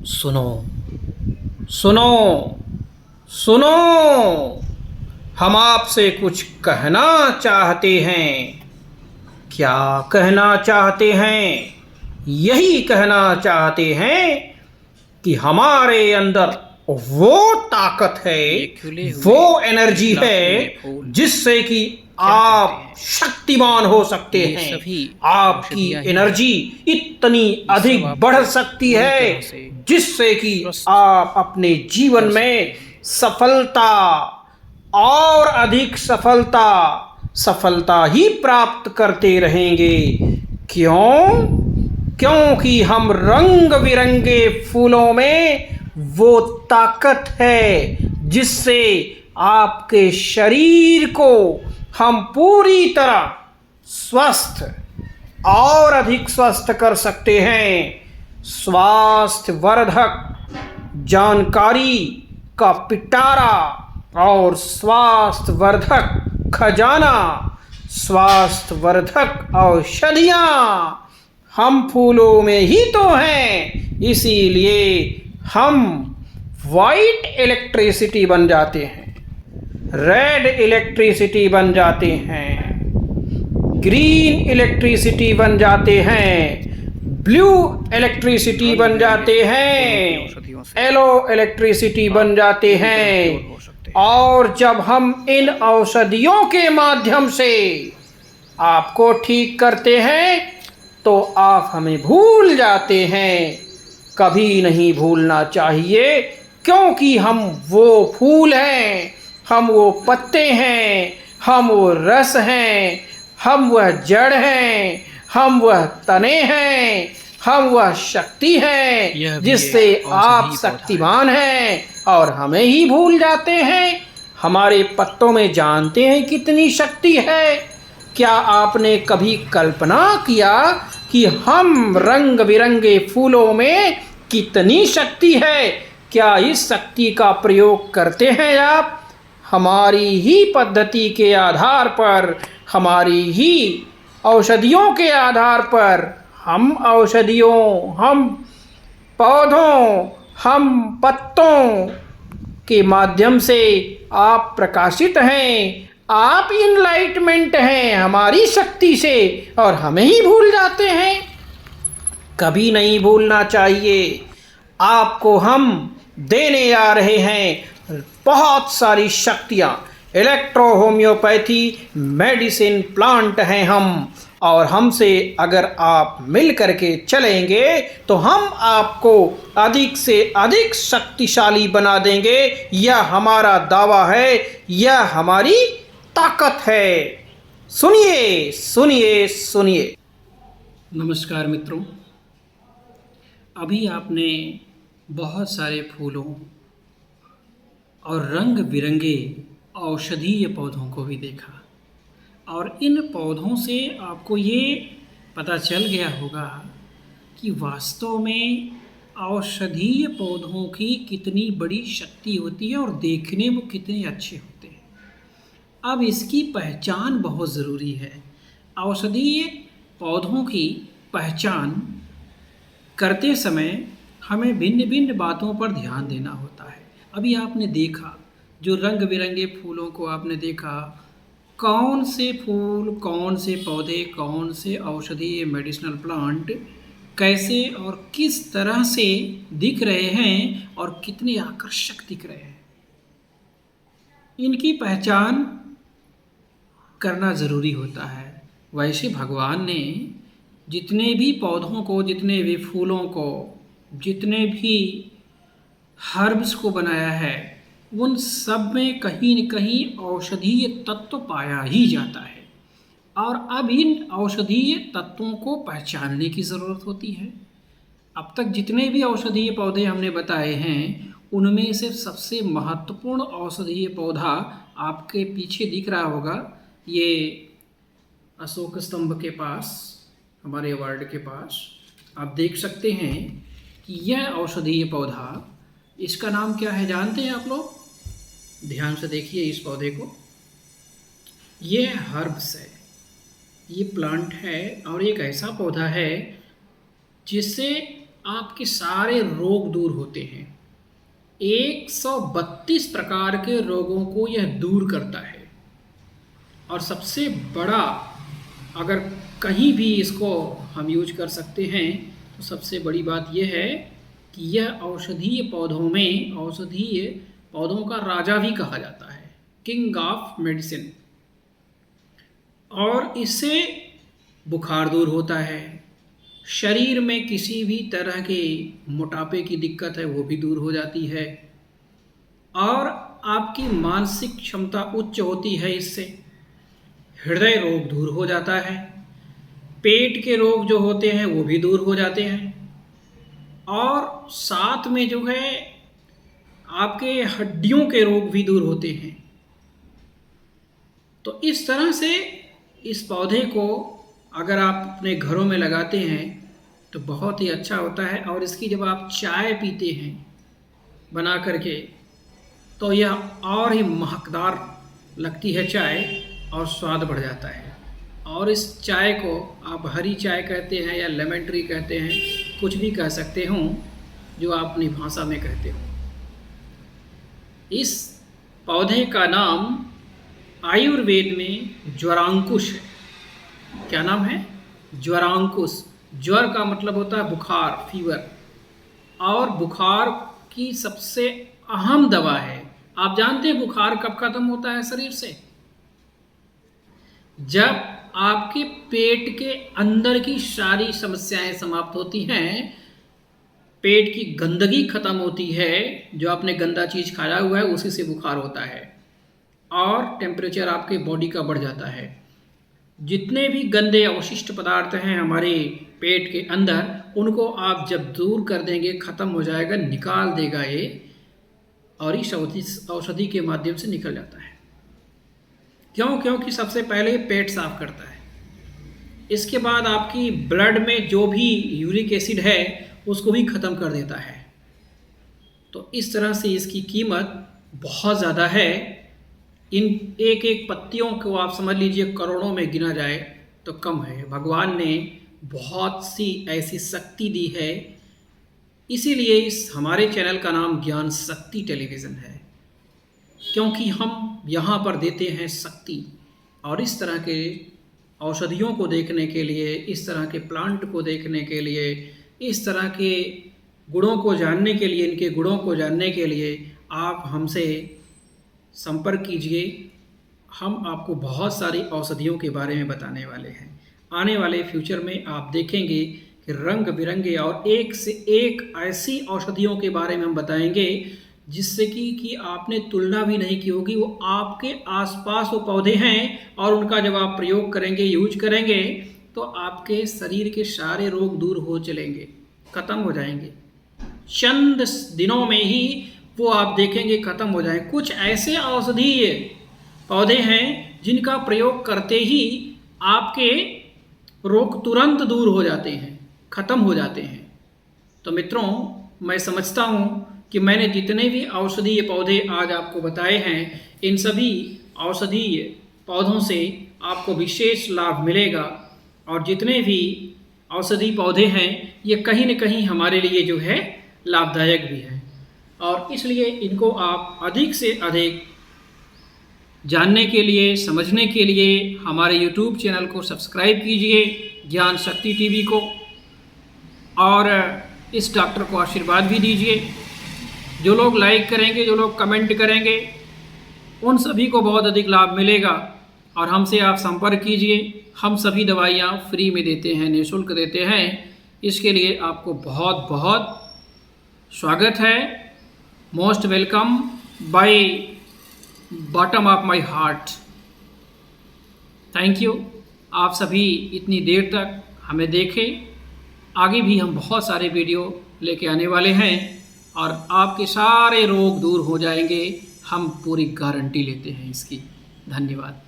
सुनो सुनो सुनो, हम आपसे कुछ कहना चाहते हैं। क्या कहना चाहते हैं? यही कहना चाहते हैं कि हमारे अंदर वो ताकत है, वो एनर्जी है जिससे कि आप शक्तिमान हो सकते हैं। आपकी एनर्जी इतनी अधिक बढ़ सकती है जिससे कि आप अपने जीवन में सफलता और अधिक सफलता ही प्राप्त करते रहेंगे। क्यों? क्योंकि हम रंग बिरंगे फूलों में वो ताकत है जिससे आपके शरीर को हम पूरी तरह स्वस्थ और अधिक स्वस्थ कर सकते हैं। स्वास्थ्य वर्धक जानकारी का पिटारा और स्वास्थ्य वर्धक खजाना, स्वास्थ्य वर्धक औषधियाँ हम फूलों में ही तो हैं। इसीलिए हम वाइट इलेक्ट्रिसिटी बन जाते हैं, रेड इलेक्ट्रिसिटी बन जाते हैं, ग्रीन इलेक्ट्रिसिटी बन जाते हैं, ब्लू इलेक्ट्रिसिटी बन जाते हैं, येलो इलेक्ट्रिसिटी बन जाते हैं। और जब हम इन औषधियों के माध्यम से आपको ठीक करते हैं तो आप हमें भूल जाते हैं। कभी नहीं भूलना चाहिए, क्योंकि हम वो फूल हैं, हम वो पत्ते हैं, हम वो रस हैं, हम वह जड़ हैं, हम वह तने हैं, हम वह शक्ति हैं जिससे आप शक्तिमान हैं और हमें ही भूल जाते हैं। हमारे पत्तों में जानते हैं कितनी शक्ति है? क्या आपने कभी कल्पना किया कि हम रंग बिरंगे फूलों में कितनी शक्ति है? क्या इस शक्ति का प्रयोग करते हैं आप? हमारी ही पद्धति के आधार पर, हमारी ही औषधियों के आधार पर, हम औषधियों, हम पौधों, हम पत्तों के माध्यम से आप प्रकाशित हैं, आप इनलाइटमेंट हैं हमारी शक्ति से, और हमें ही भूल जाते हैं। कभी नहीं भूलना चाहिए। आपको हम देने आ रहे हैं बहुत सारी शक्तियाँ। इलेक्ट्रो होम्योपैथी मेडिसिन प्लांट हैं हम, और हमसे अगर आप मिल करके चलेंगे तो हम आपको अधिक से अधिक शक्तिशाली बना देंगे। यह हमारा दावा है, यह हमारी ताकत है। सुनिए सुनिए सुनिए। नमस्कार मित्रों, अभी आपने बहुत सारे फूलों और रंग बिरंगे औषधीय पौधों को भी देखा, और इन पौधों से आपको ये पता चल गया होगा कि वास्तव में औषधीय पौधों की कितनी बड़ी शक्ति होती है और देखने में कितने अच्छे होते हैं। अब इसकी पहचान बहुत ज़रूरी है। औषधीय पौधों की पहचान करते समय हमें भिन्न भिन्न बातों पर ध्यान देना होता है। अभी आपने देखा, जो रंग बिरंगे फूलों को आपने देखा, कौन से फूल, कौन से पौधे, कौन से औषधीय मेडिसिनल प्लांट कैसे और किस तरह से दिख रहे हैं और कितने आकर्षक दिख रहे हैं, इनकी पहचान करना ज़रूरी होता है। वैसे भगवान ने जितने भी पौधों को, जितने भी फूलों को, जितने भी हर्ब्स को बनाया है, उन सब में कहीं न कहीं औषधीय तत्व पाया ही जाता है। और अब इन औषधीय तत्वों को पहचानने की ज़रूरत होती है। अब तक जितने भी औषधीय पौधे हमने बताए हैं, उनमें से सबसे महत्वपूर्ण औषधीय पौधा आपके पीछे दिख रहा होगा, ये अशोक स्तंभ के पास, हमारे वार्ड के पास आप देख सकते हैं कि यह औषधीय पौधा, इसका नाम क्या है जानते हैं आप लोग? ध्यान से देखिए इस पौधे को। ये हर्ब्स है, ये प्लांट है, और एक ऐसा पौधा है जिससे आपके सारे रोग दूर होते हैं। 132 प्रकार के रोगों को यह दूर करता है। और सबसे बड़ा, अगर कहीं भी इसको हम यूज कर सकते हैं तो सबसे बड़ी बात यह है कि यह औषधीय पौधों का राजा भी कहा जाता है, किंग ऑफ मेडिसिन। और इससे बुखार दूर होता है, शरीर में किसी भी तरह के मोटापे की दिक्कत है वो भी दूर हो जाती है, और आपकी मानसिक क्षमता उच्च होती है। इससे हृदय रोग दूर हो जाता है, पेट के रोग जो होते हैं वो भी दूर हो जाते हैं, और साथ में जो है आपके हड्डियों के रोग भी दूर होते हैं। तो इस तरह से इस पौधे को अगर आप अपने घरों में लगाते हैं तो बहुत ही अच्छा होता है। और इसकी जब आप चाय पीते हैं बना करके तो यह और ही महकदार लगती है चाय, और स्वाद बढ़ जाता है। और इस चाय को आप हरी चाय कहते हैं या लेमन ट्री कहते हैं, कुछ भी कह सकते हो जो आप अपनी भाषा में कहते हो। इस पौधे का नाम आयुर्वेद में ज्वरांकुश है। क्या नाम है? ज्वरांकुश। ज्वर का मतलब होता है बुखार, फीवर, और बुखार की सबसे अहम दवा है। आप जानते हैं बुखार कब खत्म होता है शरीर से? जब आपके पेट के अंदर की सारी समस्याएं समाप्त होती हैं, पेट की गंदगी खत्म होती है, जो आपने गंदा चीज़ खाया हुआ है उसी से बुखार होता है, और टेम्परेचर आपके बॉडी का बढ़ जाता है। जितने भी गंदे अवशिष्ट पदार्थ हैं हमारे पेट के अंदर, उनको आप जब दूर कर देंगे, ख़त्म हो जाएगा, निकाल देगा ये, और इस औषधि के माध्यम से निकल जाता है। क्यों? क्योंकि सबसे पहले पेट साफ करता है, इसके बाद आपकी ब्लड में जो भी यूरिक एसिड है उसको भी ख़त्म कर देता है। तो इस तरह से इसकी कीमत बहुत ज़्यादा है। इन एक एक पत्तियों को आप समझ लीजिए करोड़ों में गिना जाए तो कम है। भगवान ने बहुत सी ऐसी शक्ति दी है, इसीलिए इस हमारे चैनल का नाम ज्ञान शक्ति टेलीविज़न है, क्योंकि हम यहाँ पर देते हैं शक्ति। और इस तरह के औषधियों को देखने के लिए, इस तरह के प्लांट को देखने के लिए, इस तरह के गुणों को जानने के लिए, इनके गुणों को जानने के लिए आप हमसे संपर्क कीजिए। हम आपको बहुत सारी औषधियों के बारे में बताने वाले हैं। आने वाले फ्यूचर में आप देखेंगे कि रंग बिरंगे और एक से एक ऐसी औषधियों के बारे में हम बताएंगे जिससे कि आपने तुलना भी नहीं की होगी। वो आपके आसपास वो पौधे हैं, और उनका जब आप प्रयोग करेंगे, यूज करेंगे, तो आपके शरीर के सारे रोग दूर हो चलेंगे, ख़त्म हो जाएंगे। चंद दिनों में ही वो आप देखेंगे ख़त्म हो जाए। कुछ ऐसे औषधीय पौधे हैं जिनका प्रयोग करते ही आपके रोग तुरंत दूर हो जाते हैं, ख़त्म हो जाते हैं। तो मित्रों, मैं समझता हूँ कि मैंने जितने भी औषधीय पौधे आज आपको बताए हैं, इन सभी औषधीय पौधों से आपको विशेष लाभ मिलेगा। और जितने भी औषधीय पौधे हैं ये कहीं न कहीं हमारे लिए जो है लाभदायक भी हैं, और इसलिए इनको आप अधिक से अधिक जानने के लिए, समझने के लिए हमारे YouTube चैनल को सब्सक्राइब कीजिए, ज्ञान शक्ति टीवी को, और इस डॉक्टर को आशीर्वाद भी दीजिए। जो लोग लाइक करेंगे, जो लोग कमेंट करेंगे, उन सभी को बहुत अधिक लाभ मिलेगा। और हमसे आप संपर्क कीजिए। हम सभी दवाइयाँ फ्री में देते हैं, निःशुल्क देते हैं। इसके लिए आपको बहुत बहुत स्वागत है। Most welcome by bottom of my heart. Thank you. आप सभी इतनी देर तक हमें देखें। आगे भी हम बहुत सारे वीडियो लेके आने वाले हैं, और आपके सारे रोग दूर हो जाएंगे। हम पूरी गारंटी लेते हैं इसकी। धन्यवाद।